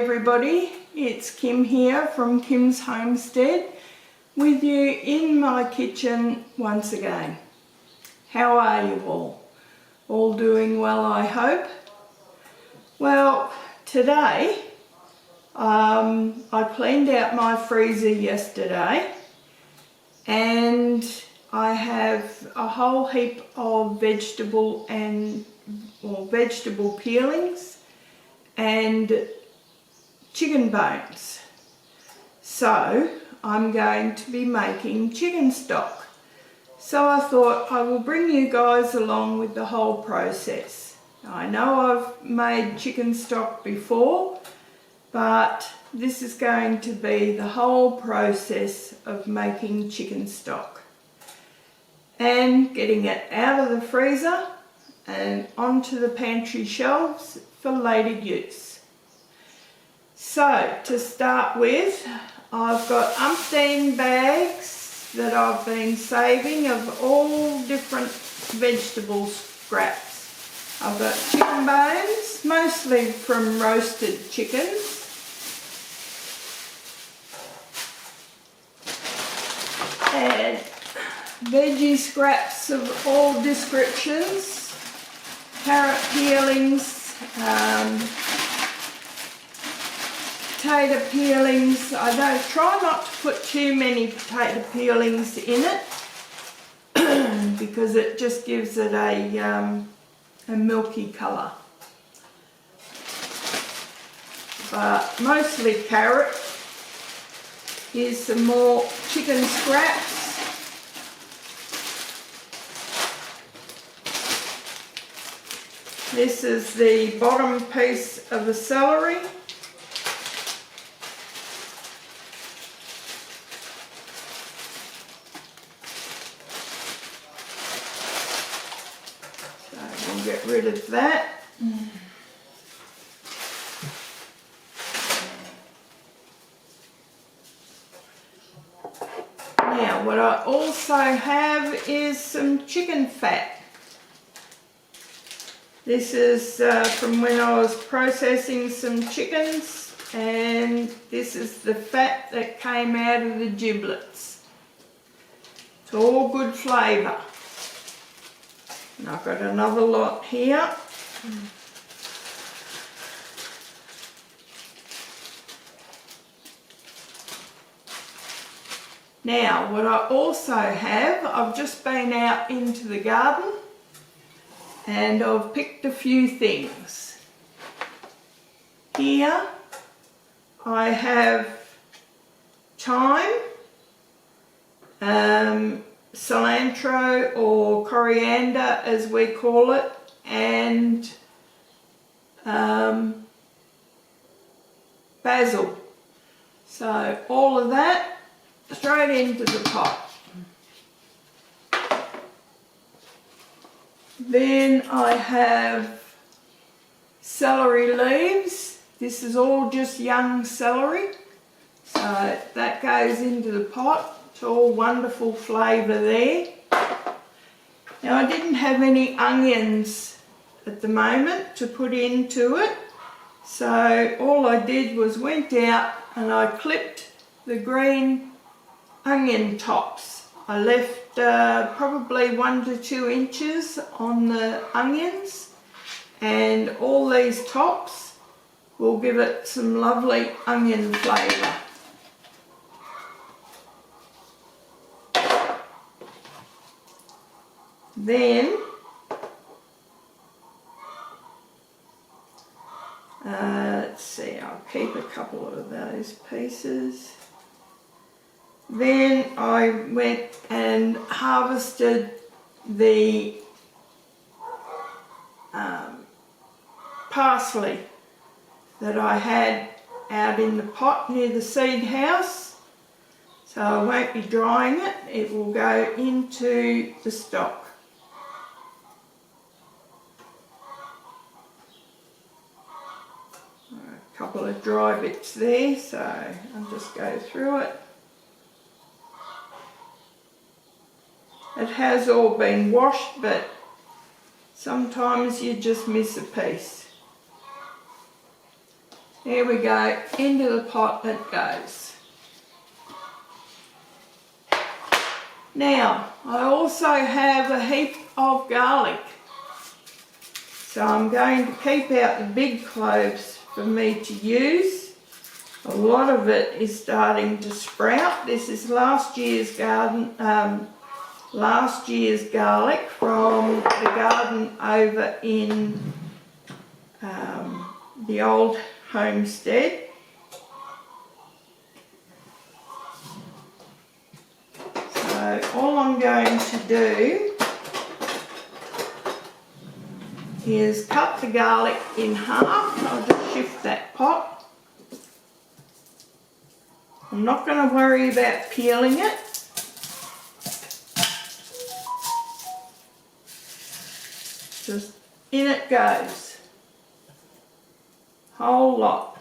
everybody, it's Kim here from Kyms Homestead with you in my kitchen once again. How are you all? All doing well, I hope? Well, today I cleaned out my freezer yesterday and I have a whole heap of vegetable peelings and chicken bones. So I'm going to be making chicken stock. So I thought I will bring you guys along with the whole process. I know I've made chicken stock before, but this is going to be the whole process of making chicken stock and getting it out of the freezer and onto the pantry shelves for later use. So to start with, I've got umpteen bags that I've been saving of all different vegetable scraps. I've got chicken bones, mostly from roasted chickens. And veggie scraps of all descriptions. Carrot peelings, potato peelings. I don't try not to put too many potato peelings in it because it just gives it a milky colour. But mostly carrot. Here's some more chicken scraps. This is the bottom piece of the celery. So we'll get rid of that. Now what I also have is some chicken fat. This is from when I was processing some chickens, and this is the fat that came out of the giblets. It's all good flavour. And I've got another lot here. Now what I also have, I've just been out into the garden and I've picked a few things. Here I have thyme, cilantro or coriander as we call it, and basil. So all of that straight into the pot. Then I have celery leaves. This is all just young celery. So that goes into the pot. It's all wonderful flavour there. Now I didn't have any onions at the moment to put into it. So all I did was went out and I clipped the green onion tops. I left probably 1 to 2 inches on the onions, and all these tops will give it some lovely onion flavour. Then let's see, I'll keep a couple of those pieces. Then I went and harvested the parsley that I had out in the pot near the seed house. So I won't be drying it, it will go into the stock. A couple of dry bits there, so I'll just go through it. It has all been washed, but sometimes you just miss a piece. There we go, into the pot it goes. Now, I also have a heap of garlic. So I'm going to keep out the big cloves for me to use. A lot of it is starting to sprout. This is last year's garlic from the garden over in the old homestead. So all I'm going to do is cut the garlic in half. I'll just shift that pot. I'm not going to worry about peeling it. Just in it goes. Whole lot.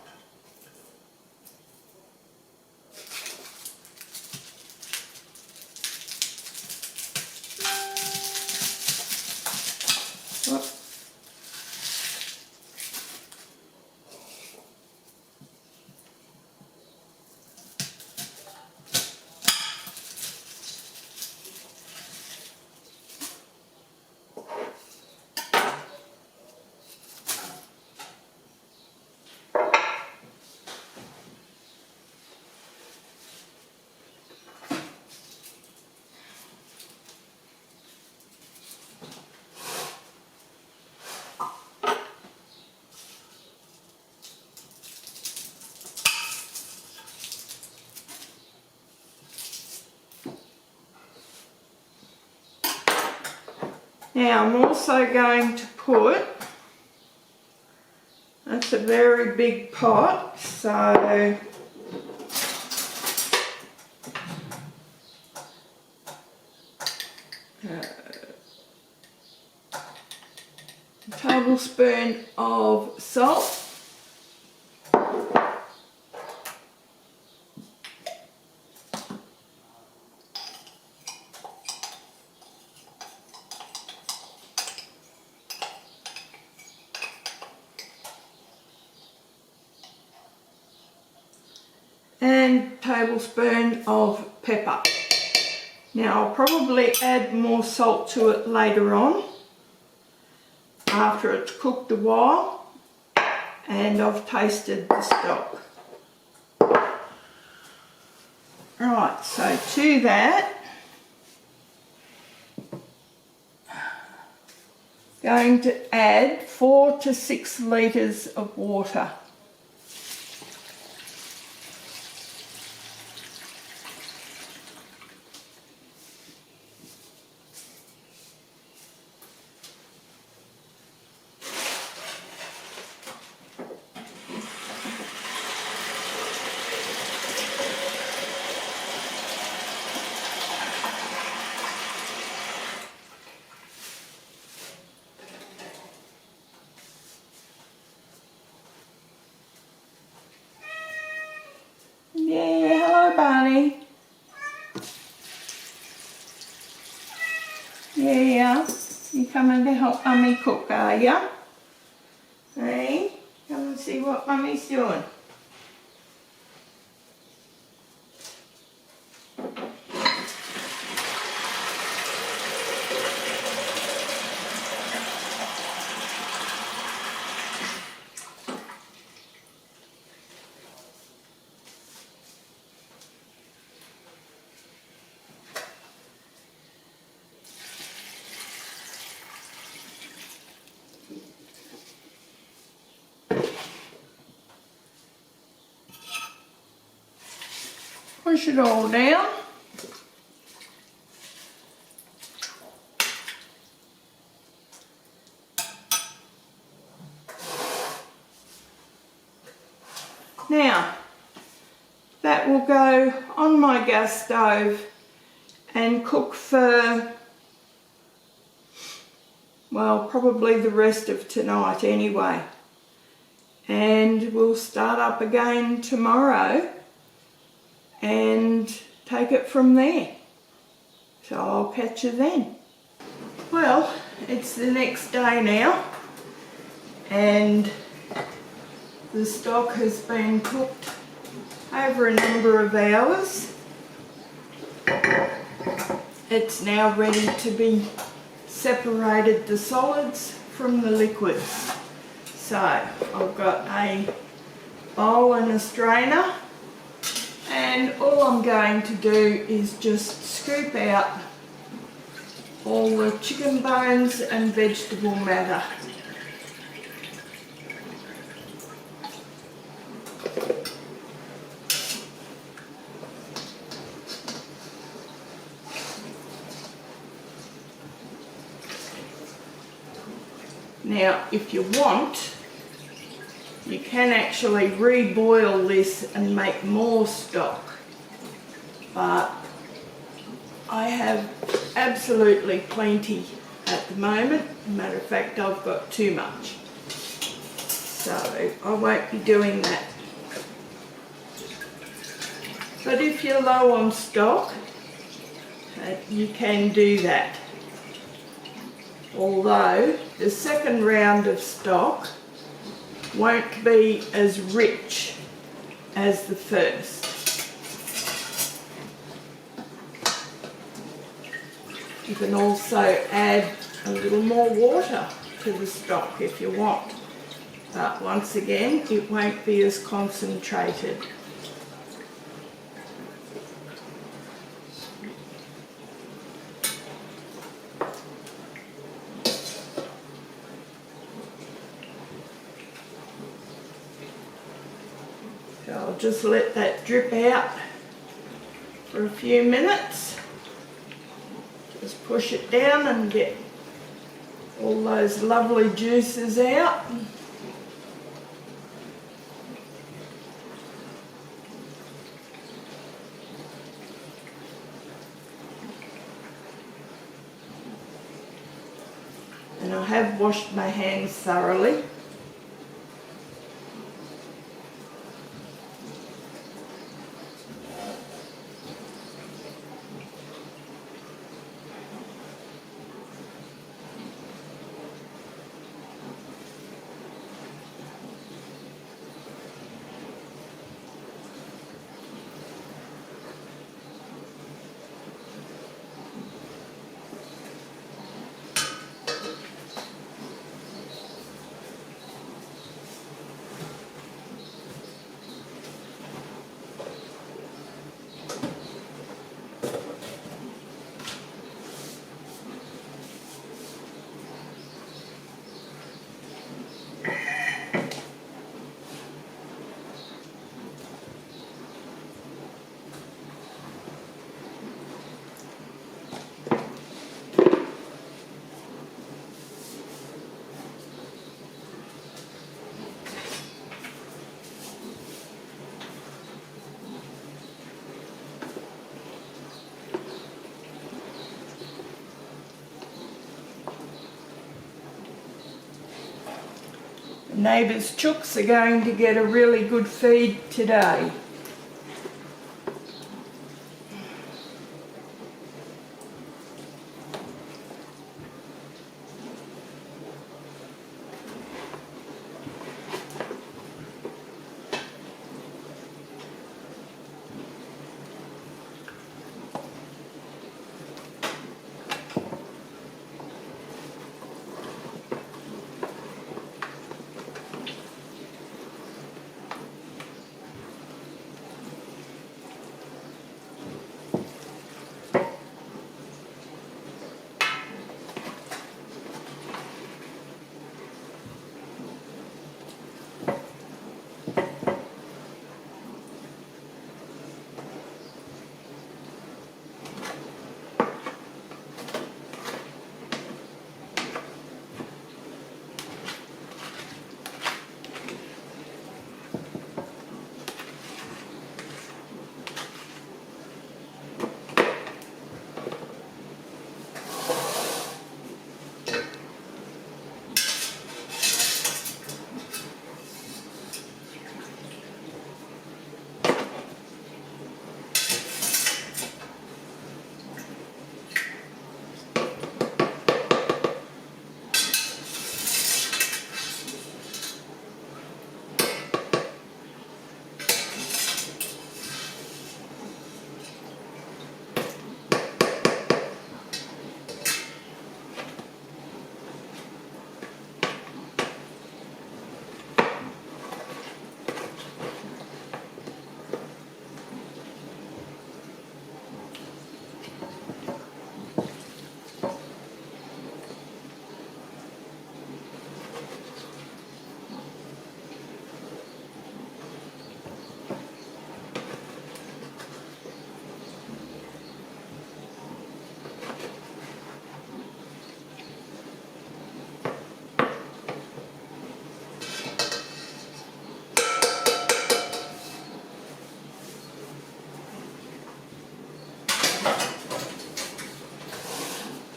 Now I'm also going to put, that's a very big pot, so a tablespoon of salt. And tablespoon of pepper. Now I'll probably add more salt to it later on after it's cooked a while and I've tasted the stock. Right, so to that, going to add 4 to 6 litres of water. Yeah, hello Barney. Yeah, you coming to help Mummy cook, are ya? Hey, come and see what Mummy's doing. Push it all down. Now, that will go on my gas stove and cook for, well, probably the rest of tonight anyway. And we'll start up again tomorrow and take it from there. So I'll catch you then. Well, it's the next day now and the stock has been cooked over a number of hours. It's now ready to be separated, the solids from the liquids. So I've got a bowl and a strainer, and all I'm going to do is just scoop out all the chicken bones and vegetable matter. Now, if you want, you can actually reboil this and make more stock, but I have absolutely plenty at the moment. Matter of fact, I've got too much, so I won't be doing that. But if you're low on stock, you can do that. Although the second round of stock won't be as rich as the first. You can also add a little more water to the stock if you want, but once again it won't be as concentrated. So I'll just let that drip out for a few minutes. Just push it down and get all those lovely juices out. And I have washed my hands thoroughly. Neighbours' chooks are going to get a really good feed today.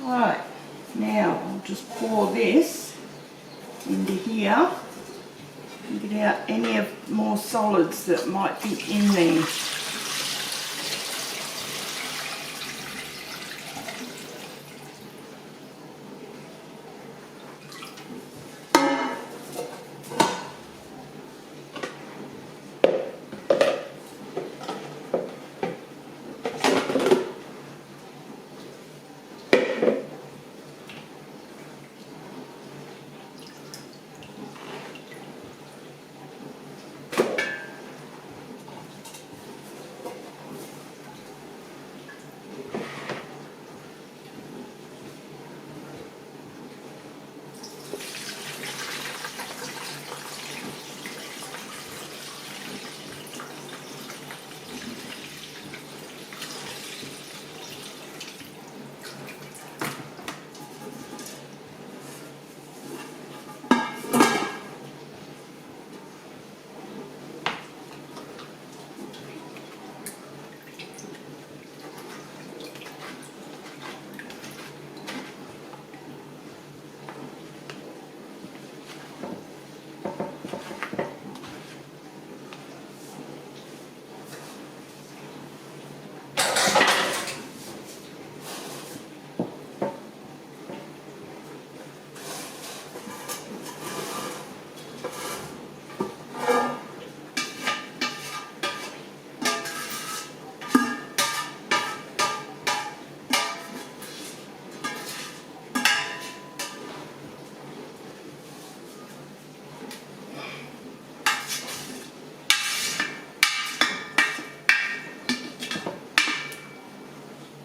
Right, now I'll just pour this into here and get out any of more solids that might be in there.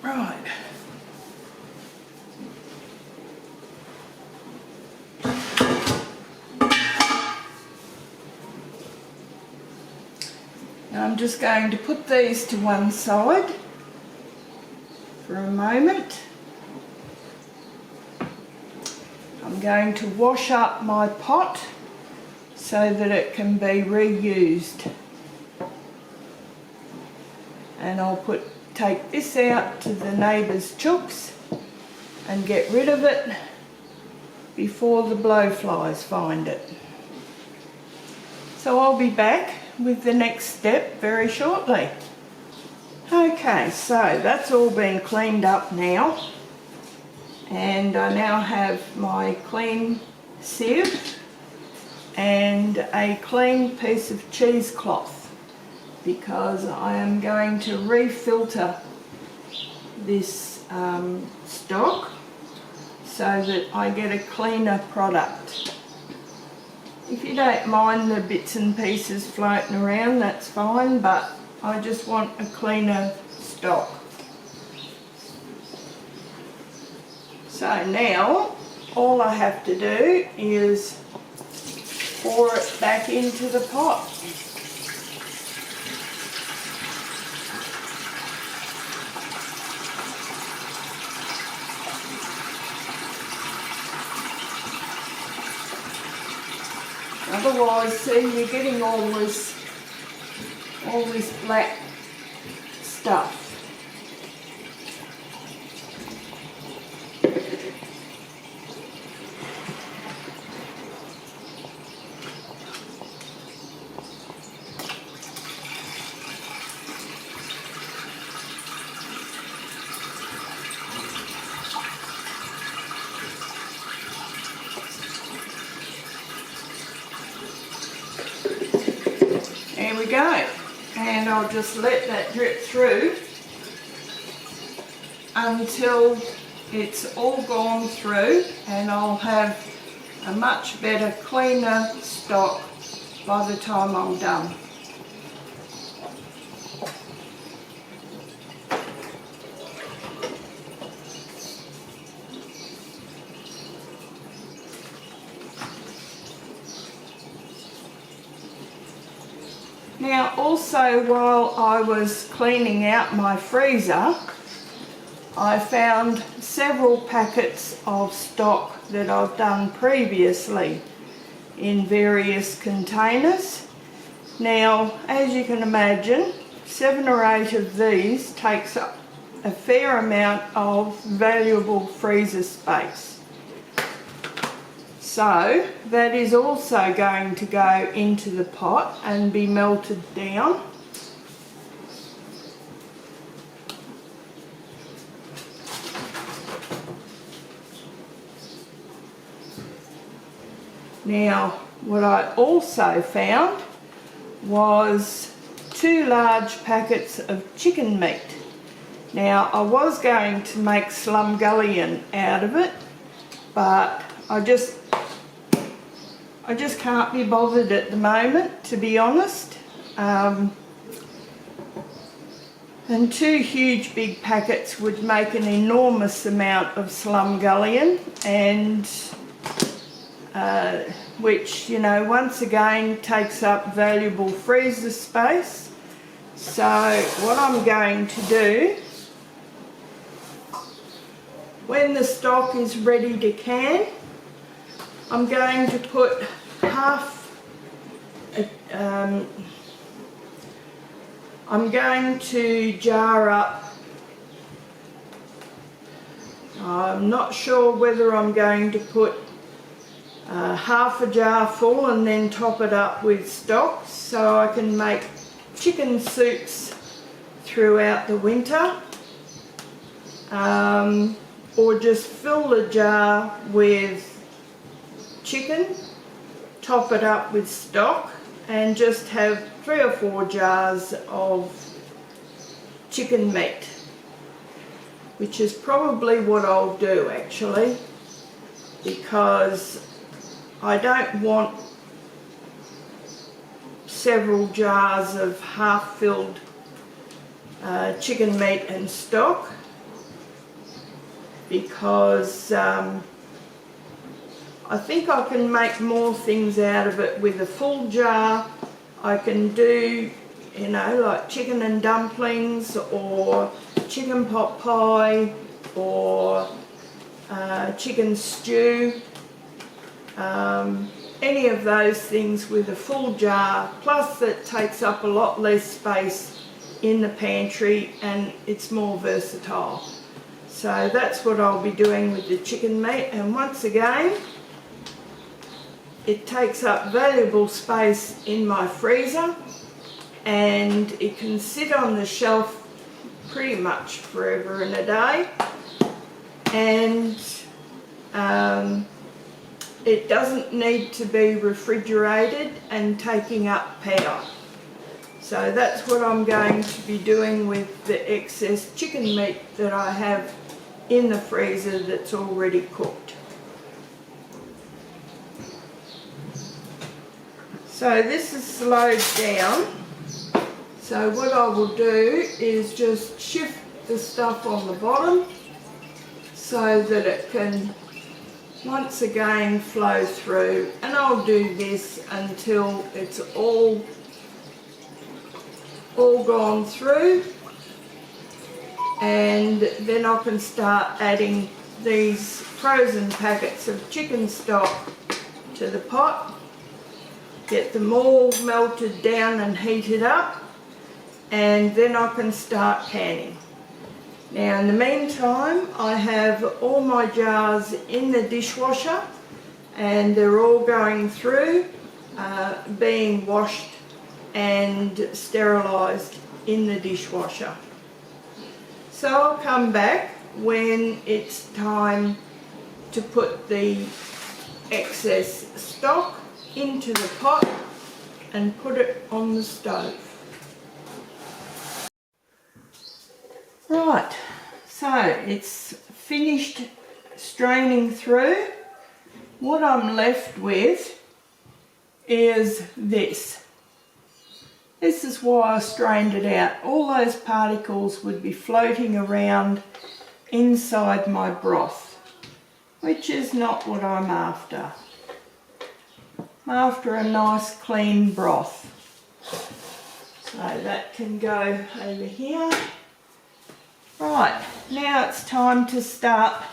Right. Now I'm just going to put these to one side for a moment. I'm going to wash up my pot so that it can be reused. And I'll take this out to the neighbour's chooks and get rid of it before the blowflies find it. So I'll be back with the next step very shortly. Okay, so that's all been cleaned up now, and I now have my clean sieve and a clean piece of cheesecloth, because I am going to refilter this stock so that I get a cleaner product. If you don't mind the bits and pieces floating around, that's fine, but I just want a cleaner stock. So now all I have to do is pour it back into the pot. Otherwise, see, you're getting all this black stuff. There we go, and I'll just let that drip through until it's all gone through, and I'll have a much better, cleaner stock by the time I'm done. Now also, while I was cleaning out my freezer, I found several packets of stock that I've done previously in various containers. Now, as you can imagine, 7 or 8 of these takes up a fair amount of valuable freezer space. So that is also going to go into the pot and be melted down. Now, what I also found was 2 large packets of chicken meat. Now, I was going to make slumgullion out of it, but I just can't be bothered at the moment, to be honest. And 2 huge big packets would make an enormous amount of slumgullion, and which, you know, once again takes up valuable freezer space. So what I'm going to do, when the stock is ready to can, I'm going to put I'm going to jar up, I'm not sure whether I'm going to put half a jar full and then top it up with stock so I can make chicken soups throughout the winter, or just fill the jar with chicken, top it up with stock, and just have 3 or 4 jars of chicken meat, which is probably what I'll do actually, because I don't want several jars of half-filled chicken meat and stock, because I think I can make more things out of it with a full jar. I can do, you know, like chicken and dumplings, or chicken pot pie, or chicken stew. Any of those things with a full jar, plus it takes up a lot less space in the pantry and it's more versatile. So that's what I'll be doing with the chicken meat, and once again, it takes up valuable space in my freezer, and it can sit on the shelf pretty much forever and a day, and it doesn't need to be refrigerated and taking up power. So that's what I'm going to be doing with the excess chicken meat that I have in the freezer that's already cooked. So this is slowed down, so what I will do is just shift the stuff on the bottom so that it can once again flow through, and I'll do this until it's all gone through, and then I can start adding these frozen packets of chicken stock to the pot, get them all melted down and heated up, and then I can start canning. Now in the meantime, I have all my jars in the dishwasher, and they're all going through, being washed and sterilised in the dishwasher. So I'll come back when it's time to put the excess stock into the pot and put it on the stove. Right, so it's finished straining through. What I'm left with is this. This is why I strained it out. All those particles would be floating around inside my broth, which is not what I'm after. I'm after a nice clean broth. So that can go over here. Right, now it's time to start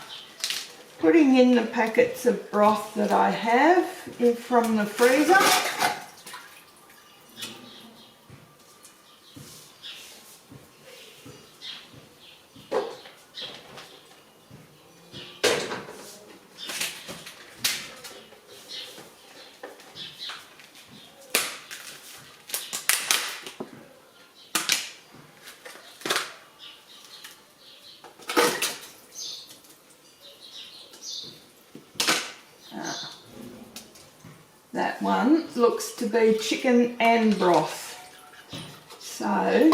putting in the packets of broth that I have from the freezer. one looks to be chicken and broth. So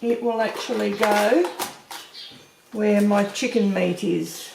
it will actually go where my chicken meat is.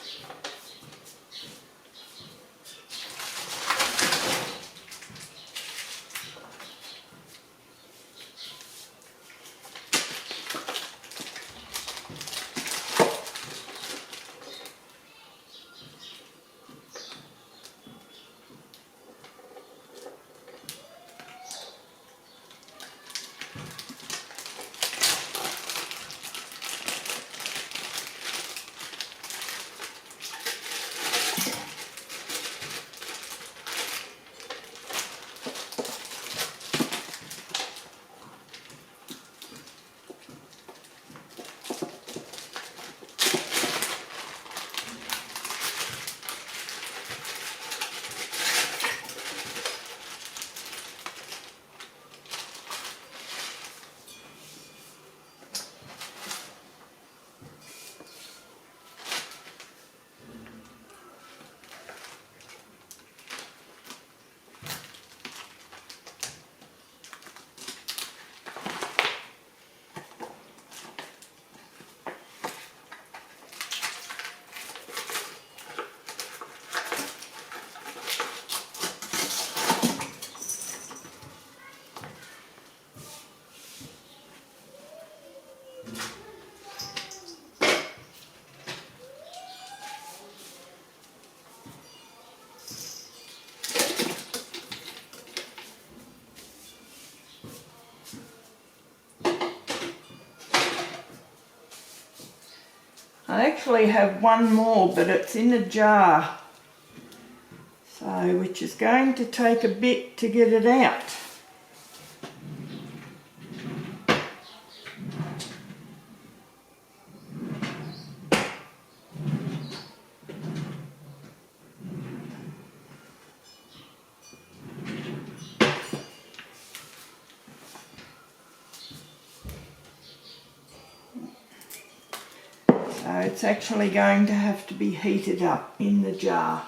I actually have one more, but it's in a jar, so which is going to take a bit to get it out. So it's actually going to have to be heated up in the jar.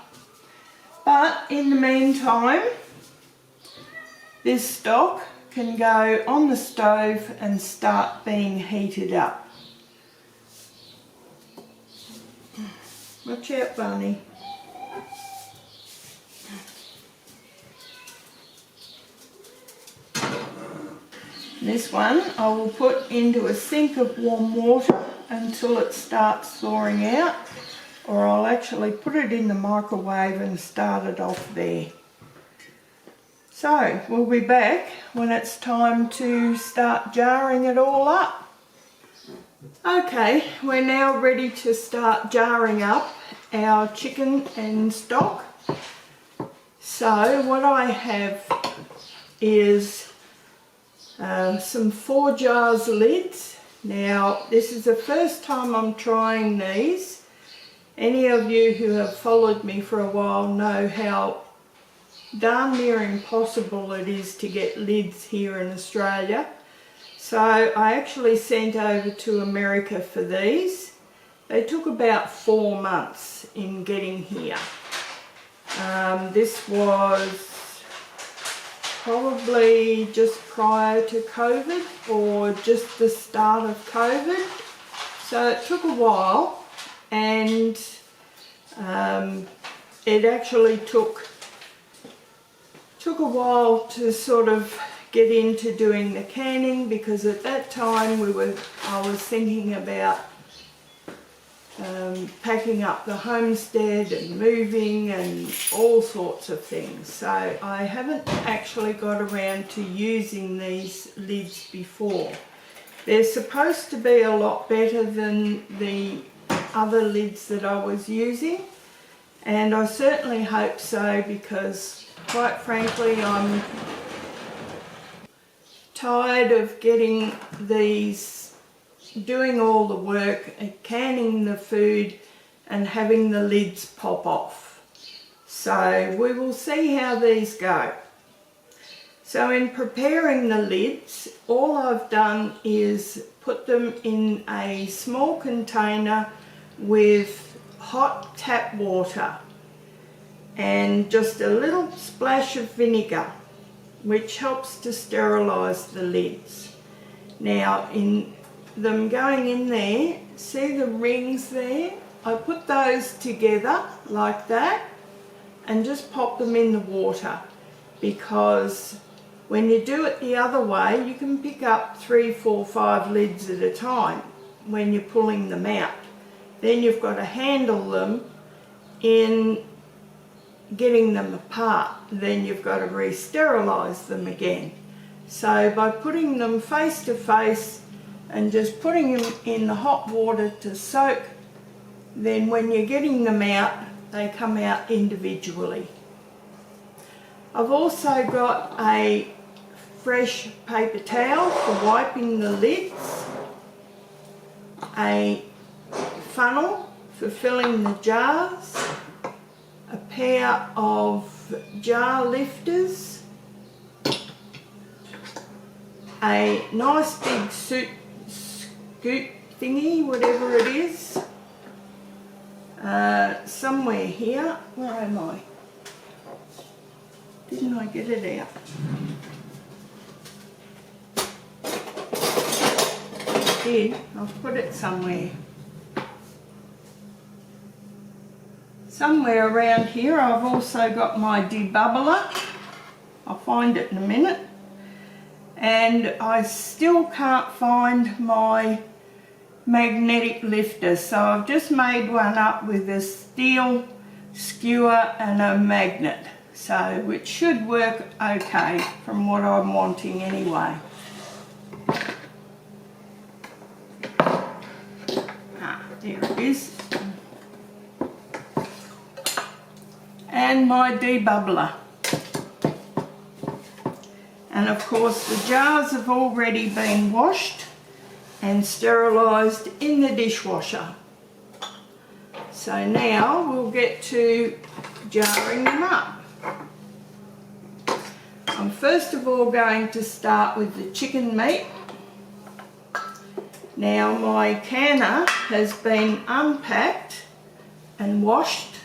But in the meantime, this stock can go on the stove and start being heated up. Watch out, Barney. This one I will put into a sink of warm water until it starts thawing out, or I'll actually put it in the microwave and start it off there. So we'll be back when it's time to start jarring it all up. Okay, we're now ready to start jarring up our chicken and stock. So what I have is some 4 jars lids. Now this is the first time I'm trying these. Any of you who have followed me for a while know how darn near impossible it is to get lids here in Australia. So I actually sent over to America for these. They took about 4 months in getting here. This was probably just prior to COVID or just the start of COVID. So it took a while, and it actually took a while to sort of get into doing the canning, because at that time I was thinking about packing up the homestead and moving and all sorts of things. So I haven't actually got around to using these lids before. They're supposed to be a lot better than the other lids that I was using, and I certainly hope so, because quite frankly I'm tired of getting these, doing all the work, canning the food and having the lids pop off. So we will see how these go. So in preparing the lids, all I've done is put them in a small container with hot tap water and just a little splash of vinegar. which helps to sterilise the lids. Now, in them going in there, see the rings there? I put those together like that and just pop them in the water, because when you do it the other way, you can pick up 3, 4, 5 lids at a time when you're pulling them out. Then you've got to handle them in getting them apart. Then you've got to re-sterilise them again. So by putting them face to face and just putting them in the hot water to soak, then when you're getting them out, they come out individually. I've also got a fresh paper towel for wiping the lids, a funnel for filling the jars, a pair of jar lifters, a nice big scoop thingy, whatever it is, somewhere here. Where am I? Didn't I get it out? I did. I've put it somewhere. Somewhere around here I've also got my debubbler. I'll find it in a minute. And I still can't find my magnetic lifter, so I've just made one up with a steel skewer and a magnet, so which should work okay from what I'm wanting anyway. There it is. And my debubbler. And of course the jars have already been washed and sterilised in the dishwasher. So now we'll get to jarring them up. I'm first of all going to start with the chicken meat. Now my canner has been unpacked and washed.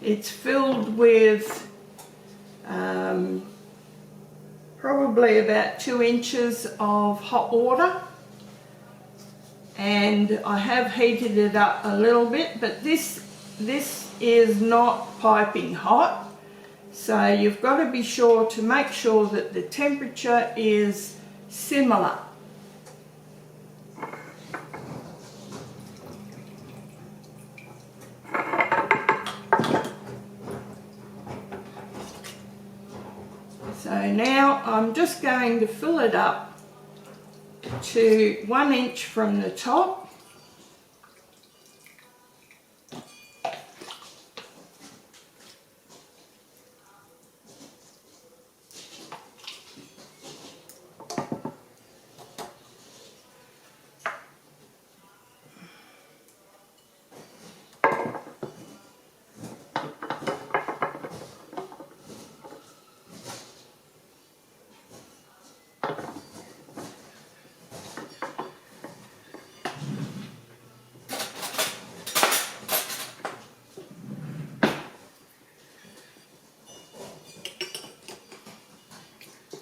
It's filled with probably about 2 inches of hot water, and I have heated it up a little bit, but this is not piping hot, so you've got to be sure to make sure that the temperature is similar. So now I'm just going to fill it up to 1 inch from the top.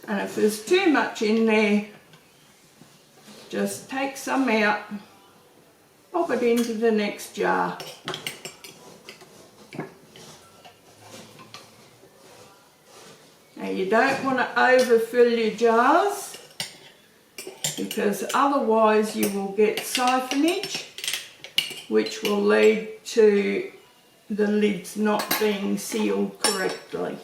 And if there's too much in there, just take some out, pop it into the next jar. Now you don't want to overfill your jars, because otherwise you will get siphonage, which will lead to the lids not being sealed correctly.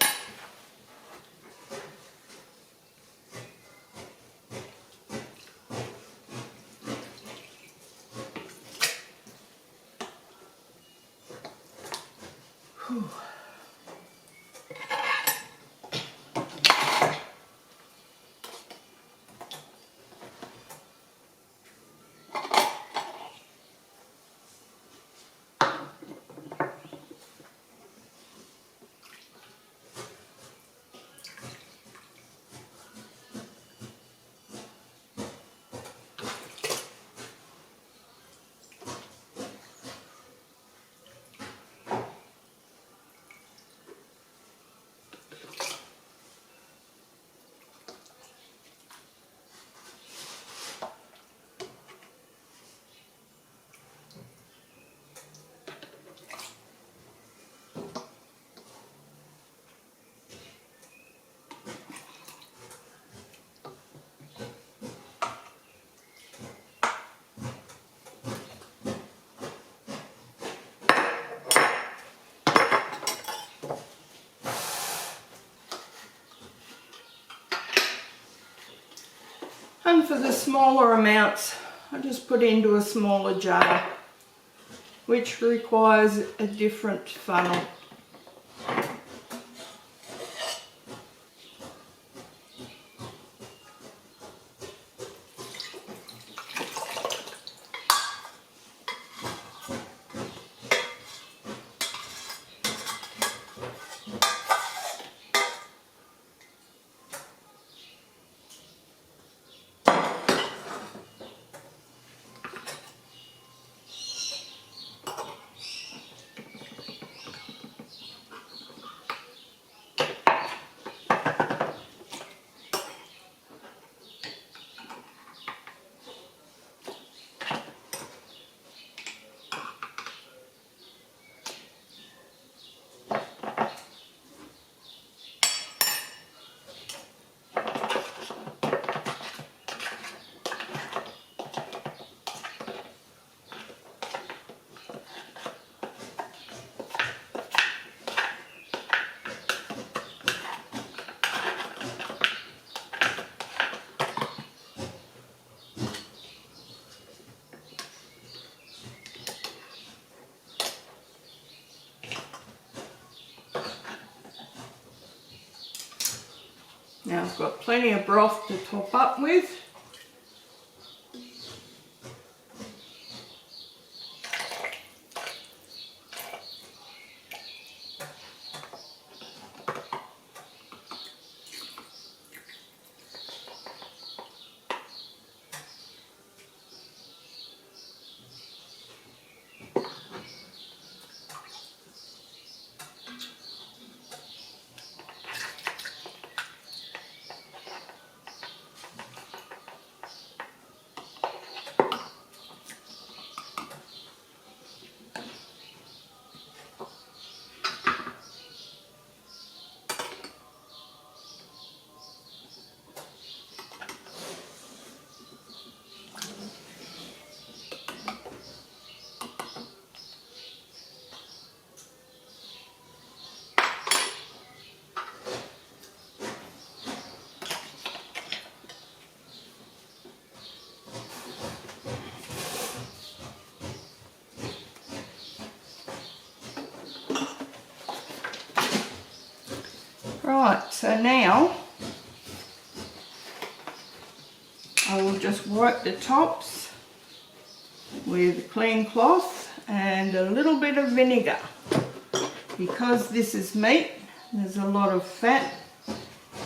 And for the smaller amounts, I just put into a smaller jar, which requires a different funnel. Now I've got plenty of broth to top up with. Right, so now I will just wipe the tops with a clean cloth and a little bit of vinegar. Because this is meat, there's a lot of fat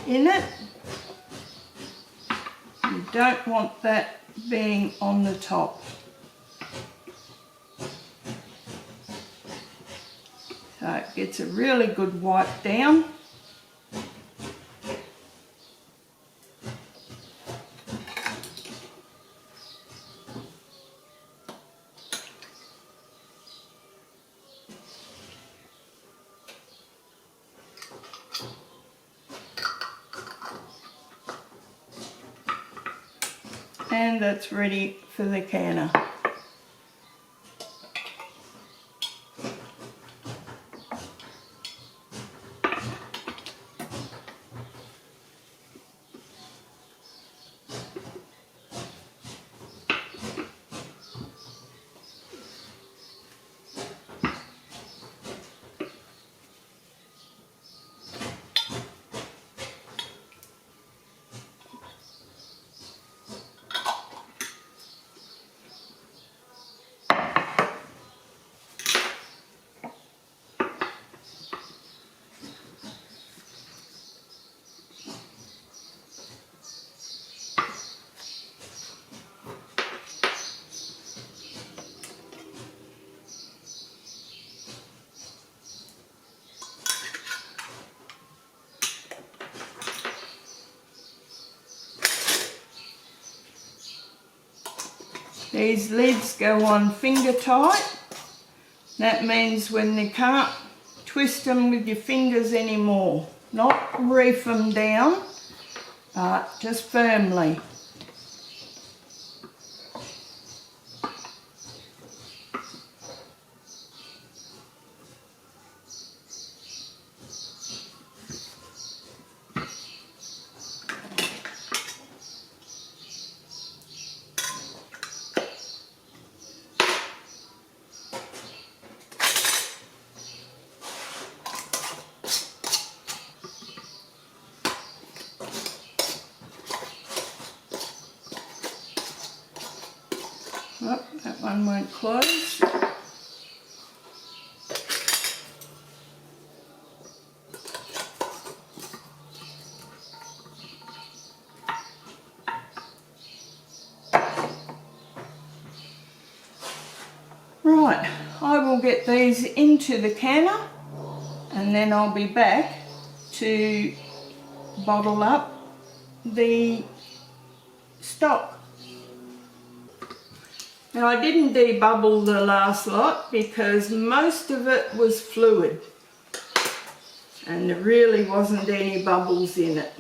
in it. You don't want that being on the top. So it gets a really good wipe down. And that's ready for the canner. These lids go on finger tight. That means when you can't twist them with your fingers anymore. Not reef them down, but just firmly. one won't close. Right, I will get these into the canner and then I'll be back to bottle up the stock. Now I didn't debubble the last lot because most of it was fluid and there really wasn't any bubbles in it.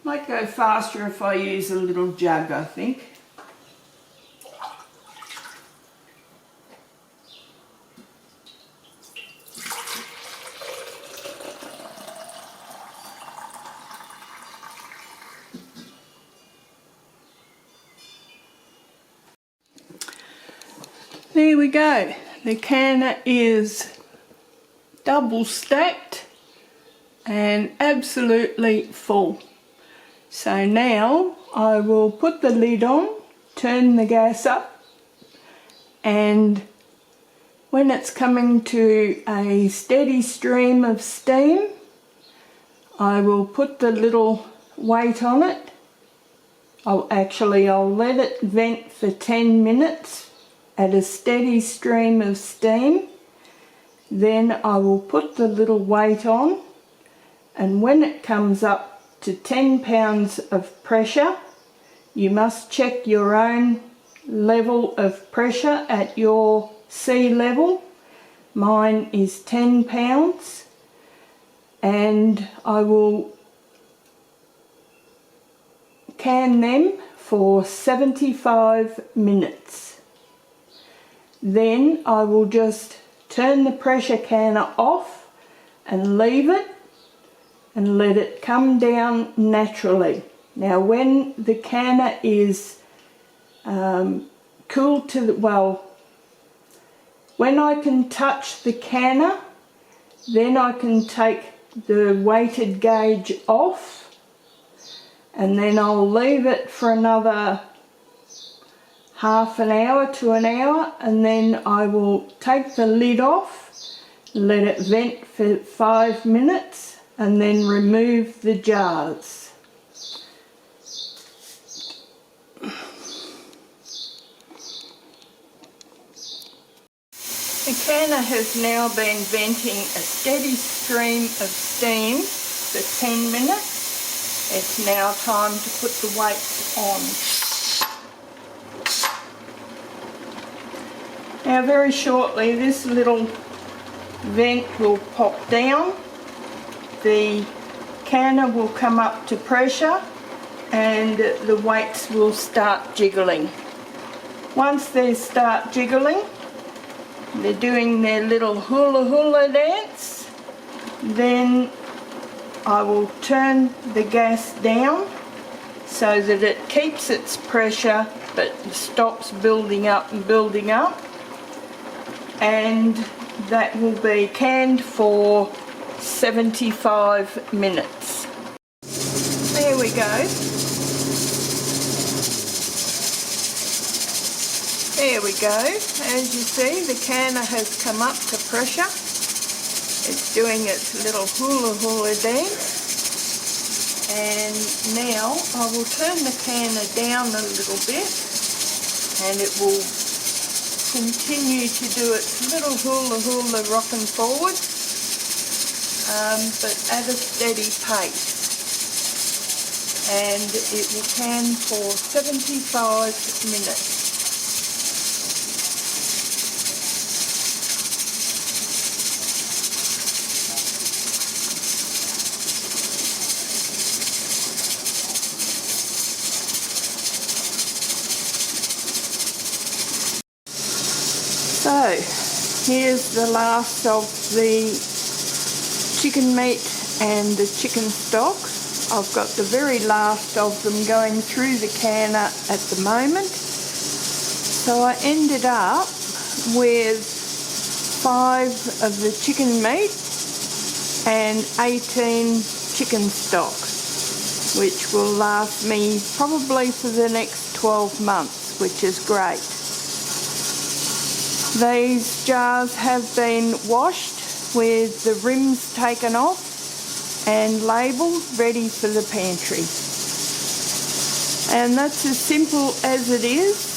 Might go faster if I use a little jug, I think. There we go. The canner is double stacked and absolutely full. So now I will put the lid on, turn the gas up, and when it's coming to a steady stream of steam, I will put the little weight on it. I'll let it vent for 10 minutes at a steady stream of steam. Then I will put the little weight on, and when it comes up to 10 pounds of pressure, you must check your own level of pressure at your sea level. Mine is 10 pounds, and I will can them for 75 minutes. Then I will just turn the pressure canner off and leave it and let it come down naturally. Now when the canner is cooled to the, when I can touch the canner, then I can take the weighted gauge off, and then I'll leave it for another half an hour to an hour, and then I will take the lid off, let it vent for 5 minutes, and then remove the jars. The canner has now been venting a steady stream of steam for 10 minutes. It's now time to put the weights on. Now very shortly this little vent will pop down. The canner will come up to pressure and the weights will start jiggling. Once they start jiggling, they're doing their little hula hula dance, then I will turn the gas down so that it keeps its pressure but stops building up and building up, and that will be canned for 75 minutes. There we go. There we go. As you see, the canner has come up to pressure. It's doing its little hula hula dance. And now I will turn the canner down a little bit and it will continue to do its little hula hula rocking forward, but at a steady pace. And it will can for 75 minutes. So, here's the last of the chicken meat and the chicken stock. I've got the very last of them going through the canner at the moment. So I ended up with 5 of the chicken meat and 18 chicken stock, which will last me probably for the next 12 months, which is great. These jars have been washed with the rims taken off and labelled, ready for the pantry. And that's as simple as it is.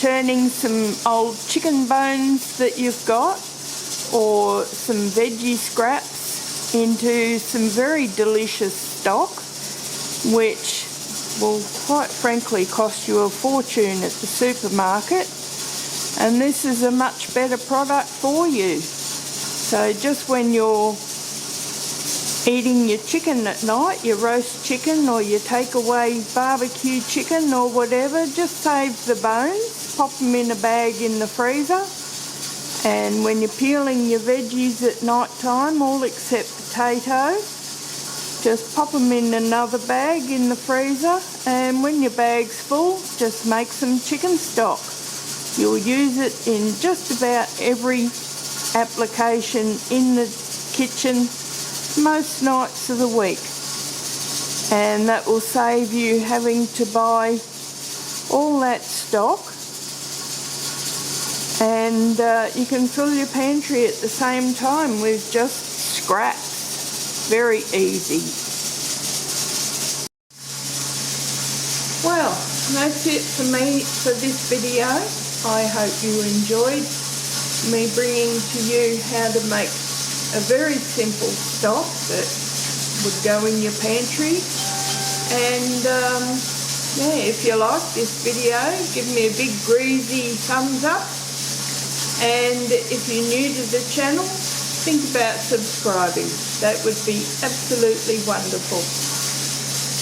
Turning some old chicken bones that you've got or some veggie scraps into some very delicious stock, which will quite frankly cost you a fortune at the supermarket. And this is a much better product for you. So just when you're eating your chicken at night, your roast chicken or your takeaway barbecue chicken or whatever, just save the bones, pop them in a bag in the freezer, and when you're peeling your veggies at night time, all except potatoes, just pop them in another bag in the freezer, and when your bag's full, just make some chicken stock. You'll use it in just about every application in the kitchen most nights of the week, and that will save you having to buy all that stock, and you can fill your pantry at the same time with just scraps. Very easy. Well, that's it for me for this video. I hope you enjoyed me bringing to you how to make a very simple stock that would go in your pantry. And yeah, if you like this video, give me a big greasy thumbs up. And if you're new to the channel, think about subscribing. That would be absolutely wonderful.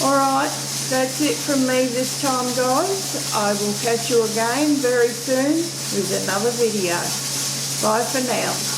Alright, that's it from me this time, guys. I will catch you again very soon with another video. Bye for now.